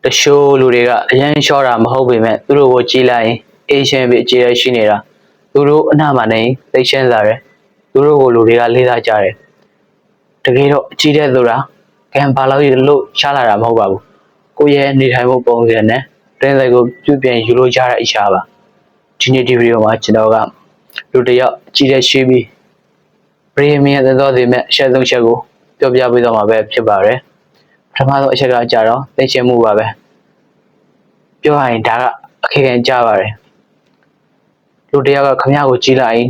တရှိုးလူတွေကအရန်လျှော့တာမဟုတ်ပေမဲ့သူတို့ကိုကြည်လိုက်ရင်အေးရှင်းပြီးအခြေရရှိနေတာသူတို့အနားမှာနေသိရှင်းစားတယ်သူတို့ကိုလူတွေကလေးစားကြတယ်တကယ်တော့အကြည့်တဲ့သူကကံပါလို့လို့ရှားလာတာမဟုတ်ပါဘူးကိုယ့်ရဲ့နေထိုင်မှုပုံစံနဲ့တင်းစိတ်ကိုပြုပြင်ယူလို့ရတဲ့အရာပါဒီနေ့ဒီဗီဒီယိုမှာကျွန်တော်ကလူတယောက်ကြည့်တဲ့ရှိပြီးပရီမီယံသသောတွေမဲ့အချက်ဆုံးချက်ကိုပြောပြပေးတော့မှာပဲဖြစ်ပါတယ်ပထမဆုံးအချက်ကကြတော့သိချင်မှုပါပဲပြောရရင်ဒါကအခက်အခဲကြပါတယ်လူတယောက်ကခမရကိုကြည့်လိုက်ရင်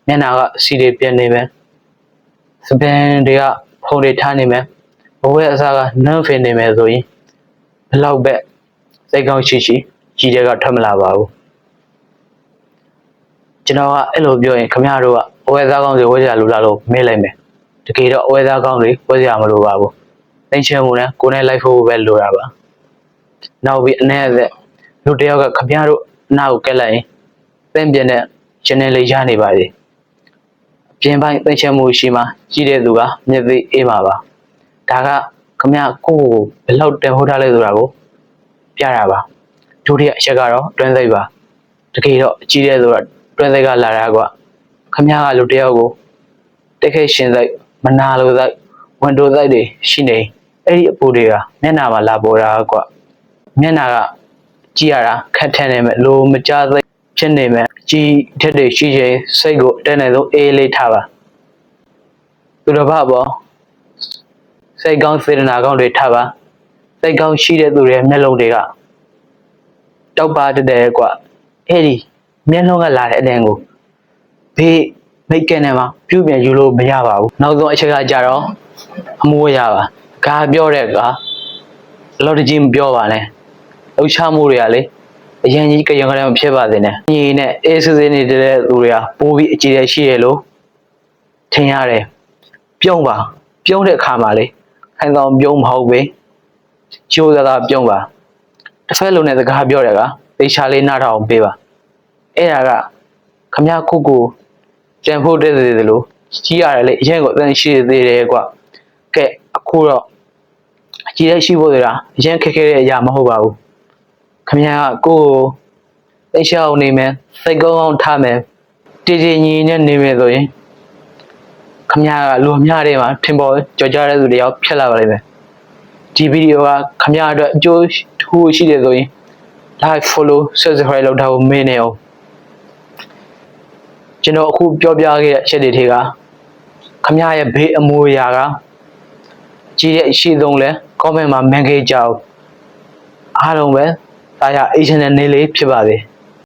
မျက်နှာကစီတွေပြနေမယ်စပင်တွေကဖုံတွေထားနေမယ်ဘဝရဲ့အစားကနန်းဖင်နေမယ်ဆိုရင်ဘလောက်ပဲစိတ်ကောင်းရှိကြီးတဲ့ကထွက်မလာပါဘူးကျွန်တော်ကအဲ့လိုပြောရင်ခမရတို့ကဝဲသားကောင်းတွေဝဲကြလူလာလို့မေးလိုက်မယ်တကယ်တော့ဝဲသားကောင်းတွေဝဲကြမလို့ပါဘူးသိချင်မှုနဲ့ကိုယ်နဲ့လိုက်ဖို့ပဲလိုတာပါနောက်ပြီးအနေနဲ့လူတယောက်ကခမရတို့နားကိုကက်လိုက်ရင်သင်ပြတဲ့ရှင်နေလေးရနေပါသေးပြင်ပိုင်းသိချင်မှုရှိမှကြီးတဲ့သူကမျက်သိအေးပါပါဒါကခမရကိုယ်ဘယ်လောက်တန်ဖိုးထားလဲဆိုတာကိုပြတာပါဒုတိယအချက်ကတော့တွင်းစိတ်ပါတကယ်တော့ကြီးတဲ့သူကတွင်းစိတ်ကလာတာကခမရကလူတယောက်ကိုတိတ်ခိတ်ရှင်စိတ်မနာလိုစိတ်ဝန်တိုစိတ်တွေရှိနေအဲ့ဒီအပူတွေကမျက်နှာမှာလာပေါ်တာကမျက်နှာကကြည့်ရတာခက်ထန်နေမဲ့လိုမကြစိတ်ဖြစ်နေမဲ့ကြီးထက်တွေရှိရင်စိတ်ကိုအတက်နေဆုံးအေးလေးထားပါသူတော်ဘာပေါ်စိတ်ကောင်းစေတနာကောင်းတွေထားပါစိတ်ကောင်းရှိတဲ့သူတွေမျက်လုံးတွေကတောက်ပါတဲ့ကွာအဲ့ဒီမျက်လုံးကလာတဲ့အတင်းကိုဘေးမိတ်ကနေမှာပြုပြင်ယူလို့မရပါဘူးနောက်ဆုံးအချက်ကကြတော့အမိုးရပါကားပြောတဲ့ကလော်တကြီးမပြောပါနဲ့လှုပ်ရှားမှုတွေကလေအရင်ကြီးကြရုံကလည်းမဖြစ်ပါသေးနဲ့ညီနဲ့အေးစစ်စစ်နေတဲ့သူတွေကပိုးပြီးအကြည့်ရရှိရလို့ထင်ရတယ်ပြုံးပါပြုံးတဲ့အခါမှာလေခိုင်ဆောင်ပြုံးမဟုတ်ပဲကျိုးသားပြုံးပါတစ်ဖက်လုံးနဲ့စကားပြောတယ်ကသေချာလေးနားထောင်ပေးပါအဲ့ဒါကခမရခုကိုကြံဖို့တဲ့သေးတယ်လို့ကြီးရတယ်လေအရင်ကအတန်းရှိသေးတယ်ကွာကဲအခုတော့အကြည့်ရရှိဖို့ဆိုတာအရင်ခက်ခဲတဲ့အရာမဟုတ်ပါဘူးခမရကကိုယ်သိချအောင်နေမယ်စိတ်ကောင်းအောင်ထားမယ်တည်တည်ငြိမ်နဲ့နေမယ်ဆိုရင်ခမရကလူအများတွေမှာထင်ပေါ်ကြော်ကြတဲ့သူတယောက်ဖြစ်လာပါလိမ့်မယ်ဒီဗီဒီယိုကခမရအတွက်အကျိုးတစ်ခုရှိတယ်ဆိုရင် like follow subscribe လုပ်ထားဖို့မင်းနေအောင်ကျွန်တော်အခုပြောပြခဲ့တဲ့အချက်တွေထဲကခမရရဲ့ဘေးအမူအရာကကြီးတဲ့အရှိဆုံးလဲ comment မှာမန်ခဲ့ကြအောင်အားလုံးပဲဒါရ Asian နဲ့နေလေးဖြစ်ပါစေ